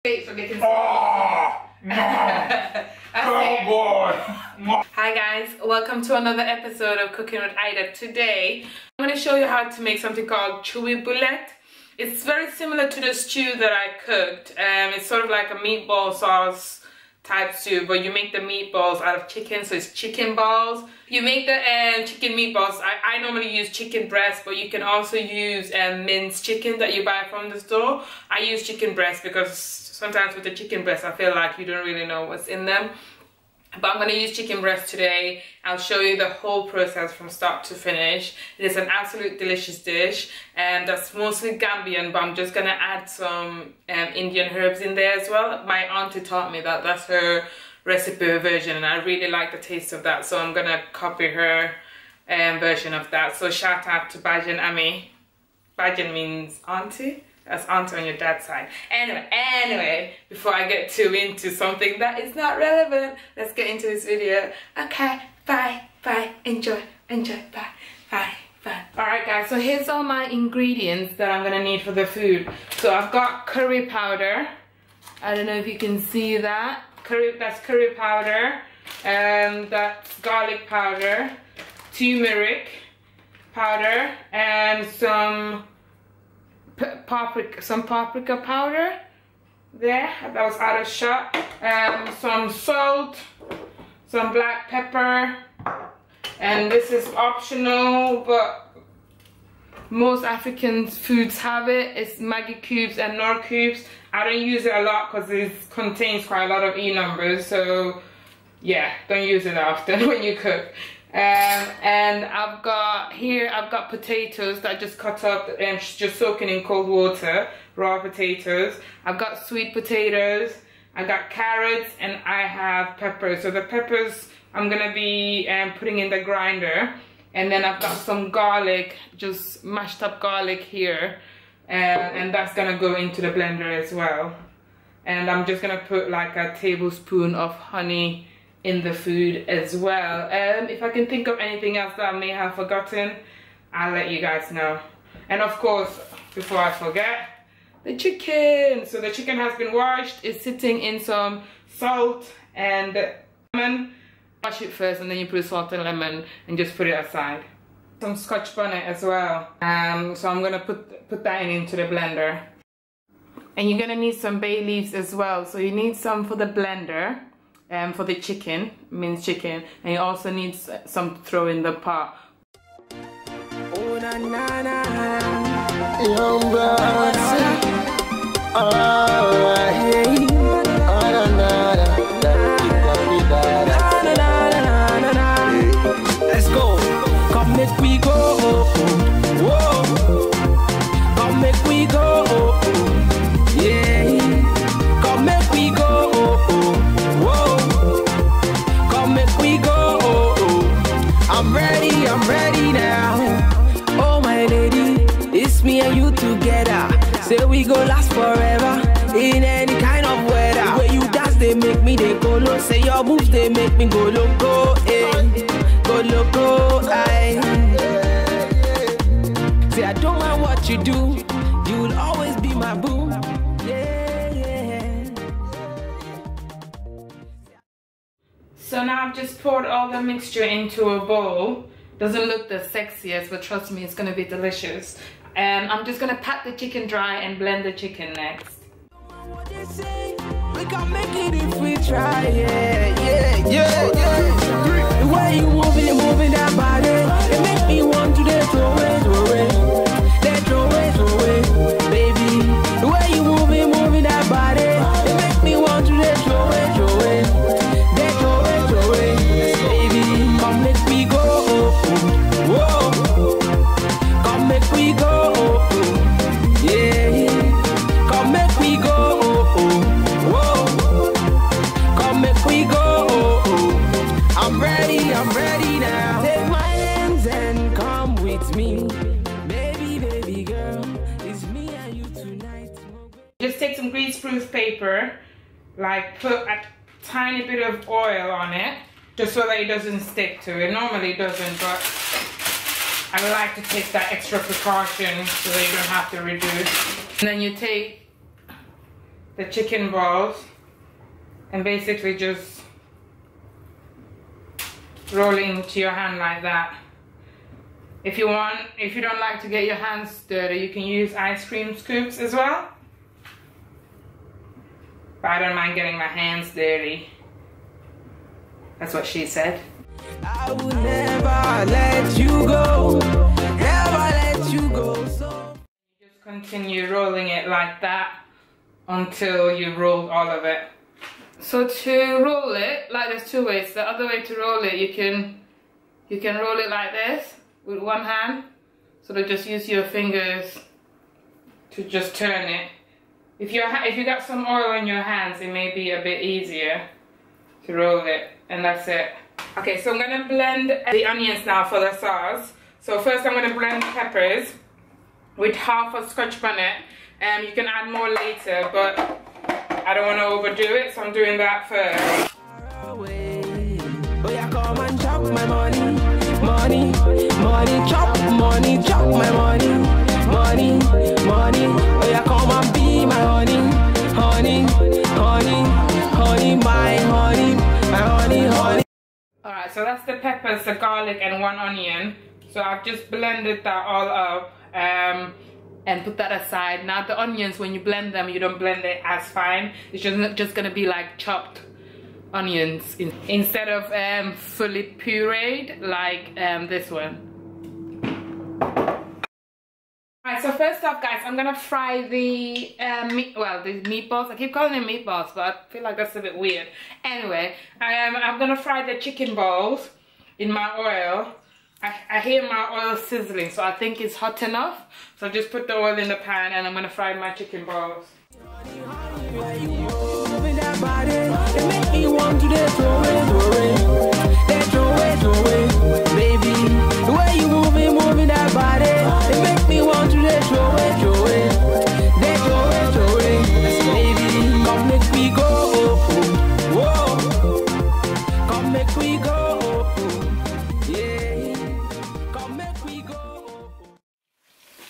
So they can Hi guys, welcome to another episode of Cooking with Ida. Today I'm going to show you how to make something called chewy bullet. It's very similar to the stew that I cooked. It's sort of like a meatball sauce type stew, but you make the meatballs out of chicken, so it's chicken balls. You make the chicken meatballs. I normally use chicken breast, but you can also use minced chicken that you buy from the store. I use chicken breast because sometimes with the chicken breast I feel like you don't really know what's in them. But I'm going to use chicken breast today. I'll show you the whole process from start to finish. It is an absolute delicious dish, and that's mostly Gambian, but I'm just going to add some Indian herbs in there as well. My auntie taught me that. That's her recipe version, and I really like the taste of that, so I'm going to copy her version of that. So shout out to Bajan Ami. Bajan means auntie. That's auntie on your dad's side. Anyway, before I get too into something that is not relevant, let's get into this video. Okay, bye, enjoy, bye. Alright guys, so here's all my ingredients that I'm gonna need for the food. So I've got curry powder. I don't know if you can see that. That's curry powder. That's garlic powder, turmeric powder, and some paprika powder there, that was out of shot, some salt, some black pepper, and this is optional but most African foods have it. It's Magi cubes and Knorr cubes. I don't use it a lot because it contains quite a lot of E numbers, so yeah, don't use it often when you cook. And I've got potatoes that I just cut up and just soaking in cold water, raw potatoes. I've got sweet potatoes, I got carrots, and I have peppers. So the peppers I'm gonna be putting in the grinder, and then I've got some garlic, just mashed up garlic here, and that's gonna go into the blender as well. And I'm just gonna put like a tablespoon of honey in the food as well. If I can think of anything else that I may have forgotten, I'll let you guys know. And of course, before I forget, the chicken. So the chicken has been washed. It's sitting in some salt and lemon. Wash it first and then you put salt and lemon and just put it aside. Some Scotch bonnet as well. So I'm gonna put that into the blender. And you're gonna need some bay leaves as well. So you need some for the blender. For the chicken, minced chicken, and you also need some to throw in the pot. Oh, na, na, na. Young let's go. Come make we go. Whoa. Come make we go. Yeah. Come make we go. I'm ready now. Oh my lady, it's me and you together. Say we go last forever in any kind of weather. The way you dance, they make me they go low. Say your moves, they make me go loco, eh? Go loco, aye. Say I don't mind what you do, you'll always be my boo. So now I've just poured all the mixture into a bowl. Doesn't look the sexiest, but trust me, it's gonna be delicious. And I'm just gonna pat the chicken dry and blend the chicken next. We can make it if we try, yeah. The way you moving that body, it makes me want to throw it, baby. The way you moving that body, it makes me want to throw it. Come make we go, whoa. Come make we go, yeah. Come make we go, whoa. Come make we go. I'm ready now. Take my hands and come with me, baby girl. It's me and you tonight. Just take some greaseproof paper, like put a tiny bit of oil on it, just so that it doesn't stick to it. Normally it doesn't, but I like to take that extra precaution so that you don't have to redo it. And then you take the chicken balls and basically just roll it into your hand like that. If you don't like to get your hands dirty, you can use ice cream scoops as well. But I don't mind getting my hands dirty. That's what she said. I will never let you go. Never let you go. So just continue rolling it like that until you've rolled all of it. So to roll it, like there's two ways. The other way to roll it, you can roll it like this with one hand. So to just use your fingers to just turn it. If you got some oil in your hands, it may be a bit easier to roll it, and that's it. Okay, so I'm gonna blend the onions now for the sauce. So first I'm gonna blend peppers with half a Scotch bonnet. You can add more later, but I don't want to overdo it, so I'm doing that first. oh yeah, come and chop my money, money, money, chop my money, money, money. Oh yeah, come and be my honey, honey, honey, honey, my honey, my honey, honey. Alright, so that's the peppers, the garlic, and one onion. So I've just blended that all up and put that aside. Now the onions, when you blend them, you don't blend it as fine. It's just gonna be like chopped onions instead of fully pureed like this one. Alright, so first off, guys, I'm gonna fry the the meatballs. I keep calling them meatballs, but I feel like that's a bit weird. Anyway, I'm gonna fry the chicken balls in my oil. I hear my oil sizzling, so I think it's hot enough. So I just put the oil in the pan and I'm gonna fry my chicken balls.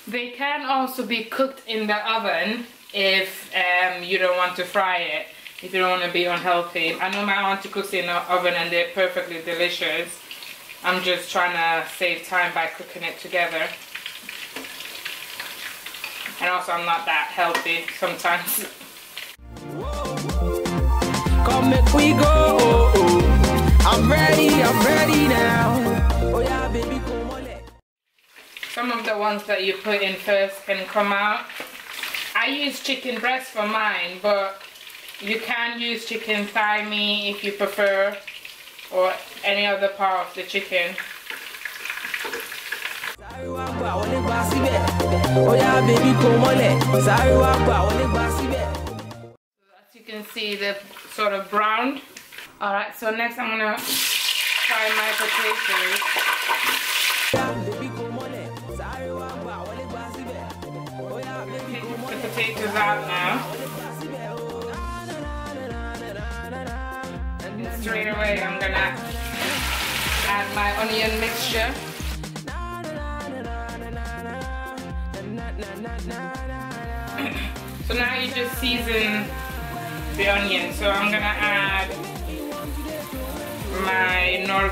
They can also be cooked in the oven if you don't want to fry it, if you don't want to be unhealthy. I know my auntie cooks in the oven and they're perfectly delicious. I'm just trying to save time by cooking it together. And also I'm not that healthy sometimes. Come make we go. I'm ready now. Oh yeah, baby, come on. Some of the ones that you put in first can come out. I use chicken breast for mine, but you can use chicken thigh meat if you prefer, or any other part of the chicken. As you can see, they're sort of browned. Alright, so next I'm gonna fry my potatoes. Take the potatoes out now. And straight away I'm gonna add my onion mixture. So now you just season the onion. So I'm gonna add my Knorr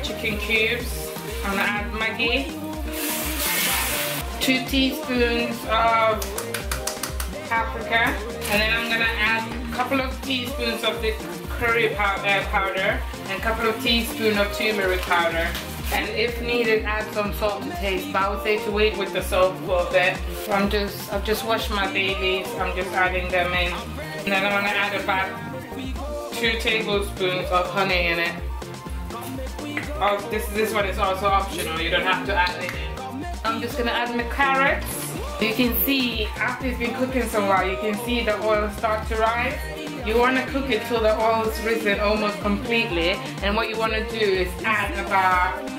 chicken cubes. I'm gonna add Magi, 2 teaspoons of paprika, and then I'm gonna add a couple of teaspoons of the curry powder and a couple of teaspoons of turmeric powder. And if needed, add some salt to taste, but I would say to wait with the salt for a bit. So I've just washed my bay leaves, I'm just adding them in. And then I'm gonna add about 2 tablespoons of honey in it. Oh, this one is also optional, you don't have to add it in. I'm just gonna add my carrots. You can see, after it's been cooking some while, you can see the oil start to rise. You want to cook it till the oil's risen almost completely, and what you want to do is add about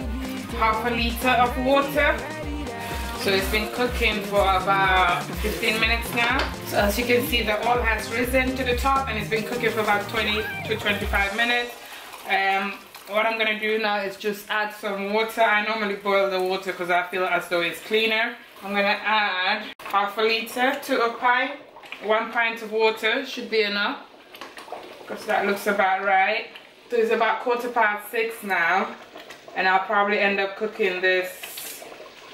half a liter of water. So it's been cooking for about 15 minutes now. So as you can see, the oil has risen to the top and it's been cooking for about 20 to 25 minutes. What I'm going to do now is just add some water. I normally boil the water because I feel as though it's cleaner. I'm going to add half a liter to a pint. 1 pint of water should be enough, because that looks about right. So it's about 6:15 now, and I'll probably end up cooking this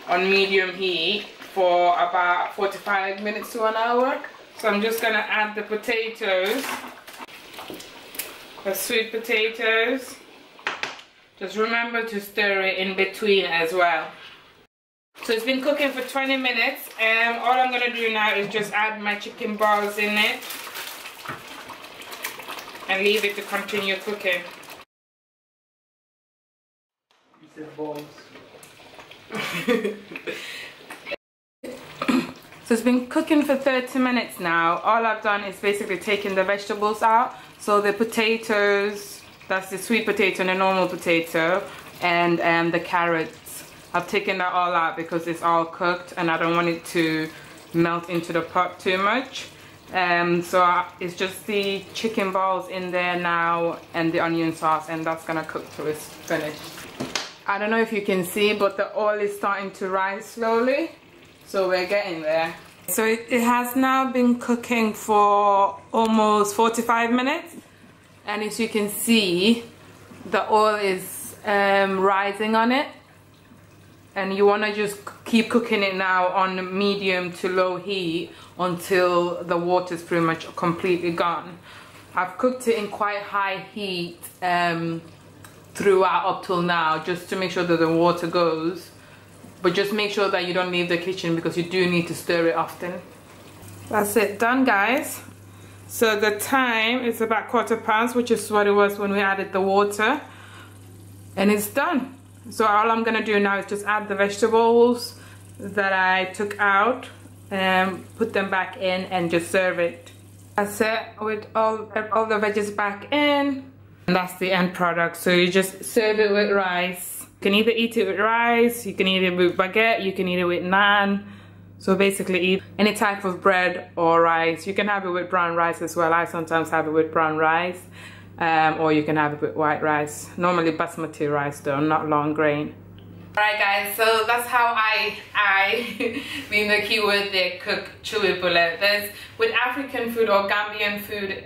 on medium heat for about 45 minutes to an hour. So I'm just gonna add the potatoes, the sweet potatoes. Just remember to stir it in between as well. So it's been cooking for 20 minutes, and all I'm gonna do now is just add my chicken balls in it and leave it to continue cooking. You said balls. So it's been cooking for 30 minutes now. All I've done is basically taken the vegetables out. So the potatoes, that's the sweet potato and the normal potato, and the carrots. I've taken that all out because it's all cooked and I don't want it to melt into the pot too much. It's just the chicken balls in there now and the onion sauce, and that's gonna cook till it's finished. I don't know if you can see, but the oil is starting to rise slowly. So we're getting there. So it has now been cooking for almost 45 minutes. And as you can see, the oil is rising on it. And you want to just keep cooking it now on medium to low heat until the water is pretty much completely gone. I've cooked it in quite high heat throughout up till now, just to make sure that the water goes. But just make sure that you don't leave the kitchen, because you do need to stir it often. That's it, done guys. So the time is about 1/4 which is what it was when we added the water. And it's done. So all I'm gonna do now is just add the vegetables that I took out and put them back in and just serve it. That's it, with all the veggies back in. And that's the end product. So you just serve it with rice. You can either eat it with rice, you can eat it with baguette, you can eat it with naan. So basically eat any type of bread or rice. You can have it with brown rice as well. I sometimes have it with brown rice. Or you can have it with white rice. Normally basmati rice though, not long grain. Alright guys, so that's how I mean the keyword there, cook chewy bullet. There's, with African food or Gambian food,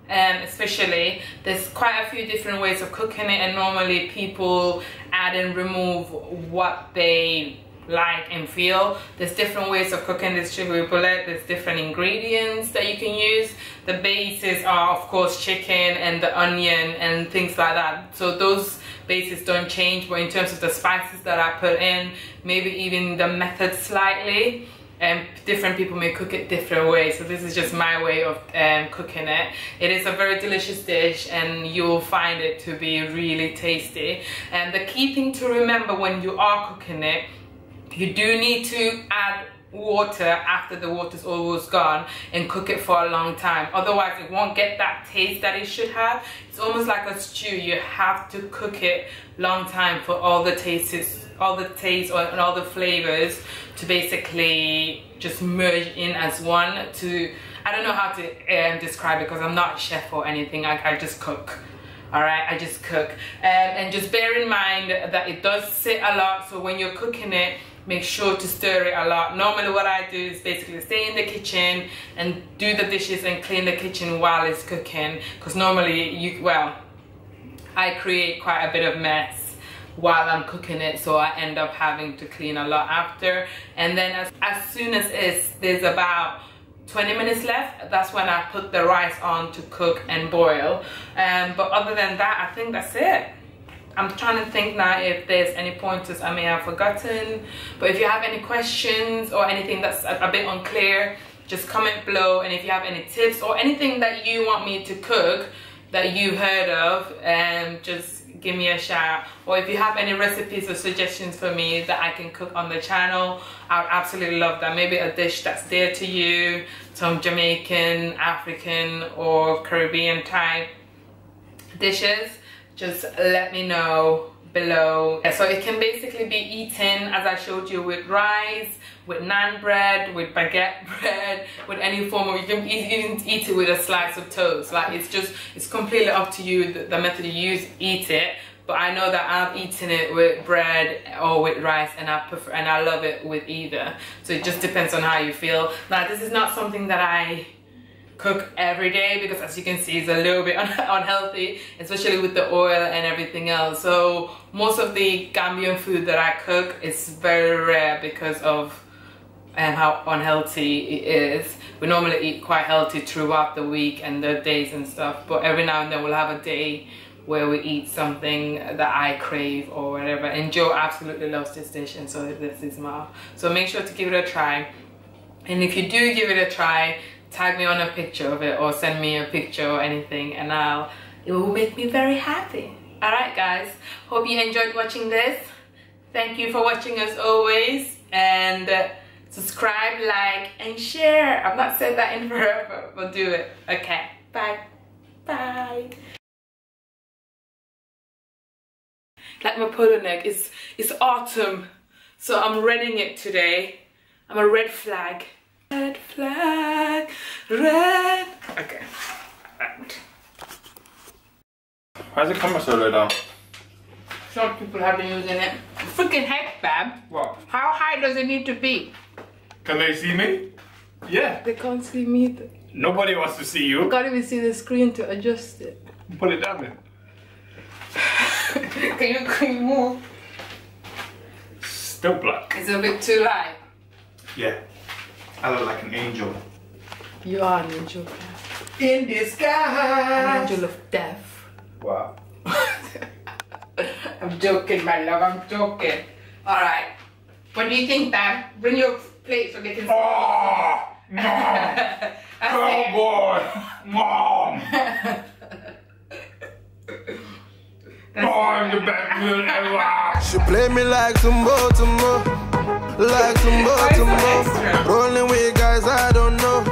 especially, there's quite a few different ways of cooking it, and normally people add and remove what they like and feel. There's different ways of cooking this chewy bullet. There's different ingredients that you can use. The bases are of course chicken and the onion and things like that, so those bases don't change. But in terms of the spices that I put in, maybe even the method slightly, and different people may cook it different ways. So this is just my way of cooking it. It is a very delicious dish, and you'll find it to be really tasty. And the key thing to remember when you are cooking it, you do need to add water after the water's almost gone and cook it for a long time. Otherwise it won't get that taste that it should have. It's almost like a stew. You have to cook it long time for all the tastes, and all the flavors to basically just merge in as one. I don't know how to describe it, because I'm not a chef or anything. I just cook. Alright, I just cook. And just bear in mind that it does sit a lot, so when you're cooking it, make sure to stir it a lot. Normally what I do is basically stay in the kitchen and do the dishes and clean the kitchen while it's cooking, because normally I create quite a bit of mess while I'm cooking it, so I end up having to clean a lot after. And then as soon as there's about 20 minutes left, that's when I put the rice on to cook and boil. But other than that, I think that's it. I'm trying to think now if there's any pointers I may have forgotten. But if you have any questions or anything that's a bit unclear, just comment below. And if you have any tips or anything that you want me to cook that you've heard of, just give me a shout. Or if you have any recipes or suggestions for me that I can cook on the channel, I would absolutely love that. Maybe a dish that's dear to you, some Jamaican, African or Caribbean type dishes, just let me know below. So it can basically be eaten, as I showed you, with rice, with naan bread, with baguette bread, with any form of, you can even eat it with a slice of toast. Like, it's completely up to you, the method you use, eat it. But I know that I've eaten it with bread or with rice, and I love it with either. So it just depends on how you feel. Now, this is not something that I cook every day, because as you can see it's a little bit unhealthy, especially with the oil and everything else. So most of the Gambian food that I cook is very rare because of how unhealthy it is. We normally eat quite healthy throughout the week and the days and stuff, but every now and then we'll have a day where we eat something that I crave or whatever. And Joe absolutely loves this dish, and so does his mom. So make sure to give it a try. And if you do give it a try, tag me on a picture of it or send me a picture or anything, and it will make me very happy. Alright guys, hope you enjoyed watching this. Thank you for watching as always, and subscribe, like, and share. I've not said that in forever, but do it. Okay, bye. Bye. Like my polo neck, it's autumn, so I'm redding it today. I'm a red flag. Red flag, red. Okay. Right. Why is the camera so low down? Some people have been using it. Freaking heck, Bab. What? How high does it need to be? Can they see me? Yeah. They can't see me. Nobody wants to see you. I can't even see the screen to adjust it. Pull it down then. Can you move? Still black. It's a bit too light. Yeah. I look like an angel. You are an angel. In disguise. An angel of death. Wow. I'm joking, my love. I'm joking. Alright. What do you think, Bab? Bring your plate so they can see. Oh, Mom. Oh boy. Mom. Oh, I'm the best meal ever. She play me like some Baltimore, like some Baltimore. Rolling with guys I don't know.